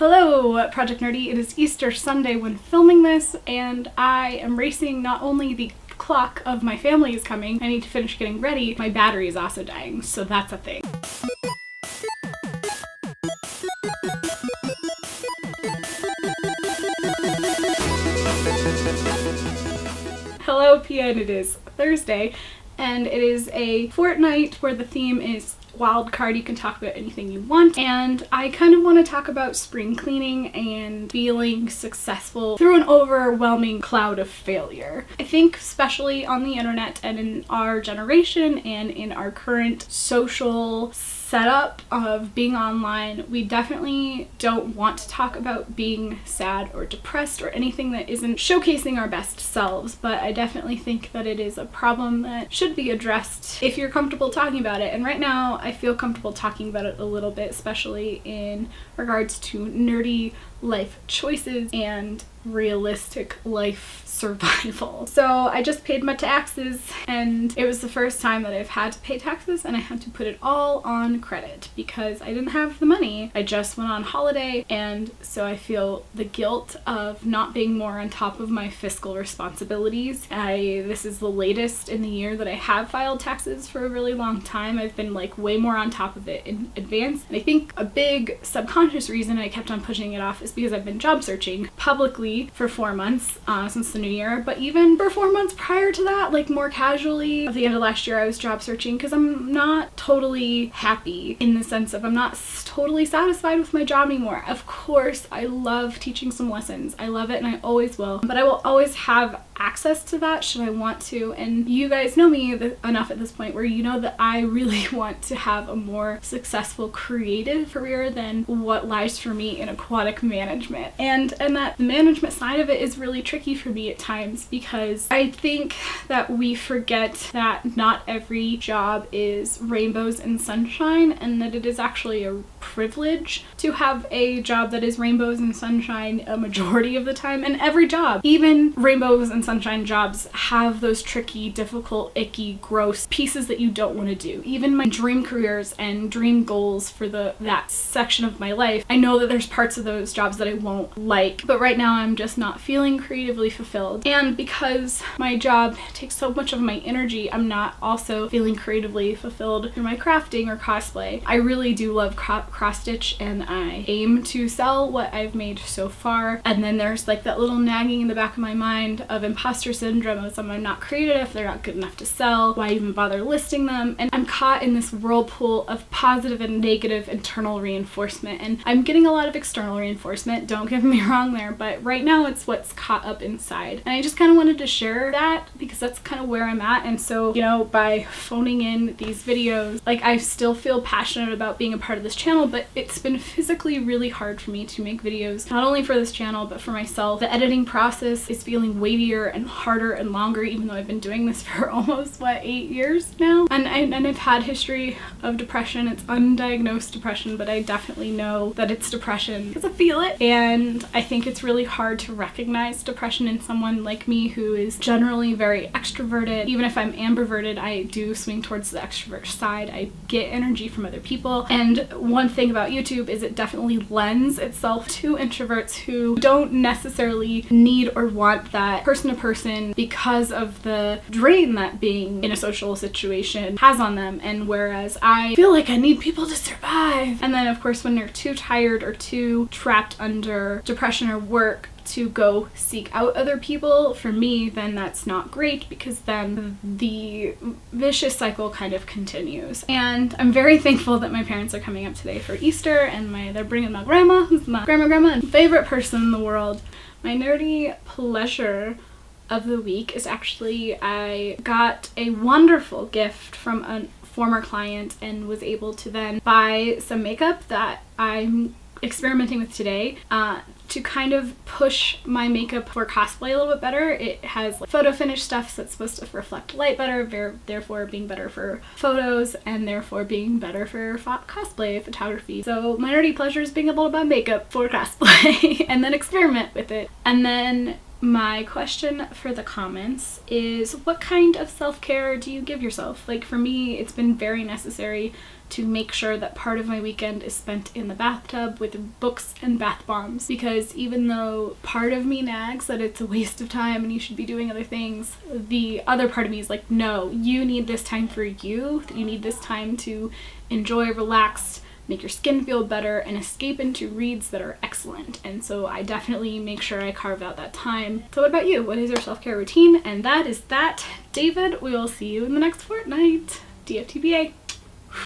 Hello, Project Nerdy. It is Easter Sunday when filming this, and I am racing. Not only the clock of my family is coming, I need to finish getting ready, my battery is also dying, so that's a thing. Hello, PN. It is Thursday, and it is a fortnight where the theme is wildcard. You can talk about anything you want, and I kind of want to talk about spring cleaning and feeling successful through an overwhelming cloud of failure. I think especially on the internet and in our generation and in our current social setup of being online, we definitely don't want to talk about being sad or depressed or anything that isn't showcasing our best selves, but I definitely think that it is a problem that should be addressed if you're comfortable talking about it. And right now I feel comfortable talking about it a little bit, especially in regards to nerdy life choices and realistic life survival. So I just paid my taxes, and it was the first time that I've had to pay taxes, and I had to put it all on credit because I didn't have the money. I just went on holiday, and so I feel the guilt of not being more on top of my fiscal responsibilities. This is the latest in the year that I have filed taxes for a really long time. I've been like way more on top of it in advance, and I think a big subconscious reason I kept on pushing it off is because I've been job searching publicly for 4 months since the new year, but even for 4 months prior to that, like more casually, at the end of last year I was job searching because I'm not totally happy in the sense of I'm not totally satisfied with my job anymore. Of course, I love teaching some lessons. I love it and I always will, but I will always have access to that should I want to, and you guys know me enough at this point where you know that I really want to have a more successful creative career than what lies for me in aquatic management, and that the management side of it is really tricky for me at times because I think that we forget that not every job is rainbows and sunshine, and that it is actually a privilege to have a job that is rainbows and sunshine a majority of the time. And every job, even rainbows and sunshine jobs, have those tricky, difficult, icky, gross pieces that you don't want to do. Even my dream careers and dream goals for that section of my life, I know that there's parts of those jobs that I won't like, but right now I'm just not feeling creatively fulfilled. And because my job takes so much of my energy, I'm not also feeling creatively fulfilled through my crafting or cosplay. I really do love cross-stitch, and I aim to sell what I've made so far, and then there's like that little nagging in the back of my mind of imposter syndrome of someone not creative if they're not good enough to sell, why even bother listing them? And I'm caught in this whirlpool of positive and negative internal reinforcement, and I'm getting a lot of external reinforcement, don't get me wrong there, but right now it's what's caught up inside, and I just kind of wanted to share that because that's kind of where I'm at. And so, you know, by phoning in these videos, like I still feel passionate about being a part of this channel, but it's been physically really hard for me to make videos, not only for this channel but for myself. The editing process is feeling weightier and harder and longer, even though I've been doing this for almost 8 years now, and I've had history of depression. It's undiagnosed depression, but I definitely know that it's depression because I feel it, and I think it's really hard to recognize depression in someone like me who is generally very extroverted. Even if I'm ambiverted, I do swing towards the extrovert side. I get energy from other people, and one thing about YouTube is it definitely lends itself to introverts who don't necessarily need or want that person-to-person because of the drain that being in a social situation has on them, and whereas I feel like I need people to survive. And then of course when they're too tired or too trapped under depression or work to go seek out other people, for me, then that's not great because then the vicious cycle kind of continues. And I'm very thankful that my parents are coming up today for Easter, and they're bringing my grandma, who's my grandma and favorite person in the world. My nerdy pleasure of the week is actually I got a wonderful gift from a former client and was able to then buy some makeup that I'm experimenting with today to kind of push my makeup for cosplay a little bit better. It has like photo finish stuff that's supposed to reflect light better, therefore being better for photos and therefore being better for cosplay photography. So my nerdy pleasure is being able to buy makeup for cosplay and then experiment with it. And then My question for the comments is, what kind of self-care do you give yourself? Like for me, it's been very necessary to make sure that part of my weekend is spent in the bathtub with books and bath bombs, because even though part of me nags that it's a waste of time and you should be doing other things, the other part of me is like, no, you need this time for you. You need this time to enjoy, relax, make your skin feel better, and escape into reads that are excellent. And so I definitely make sure I carve out that time. So what about you? What is your self-care routine? And that is that. David, we will see you in the next fortnight. DFTBA.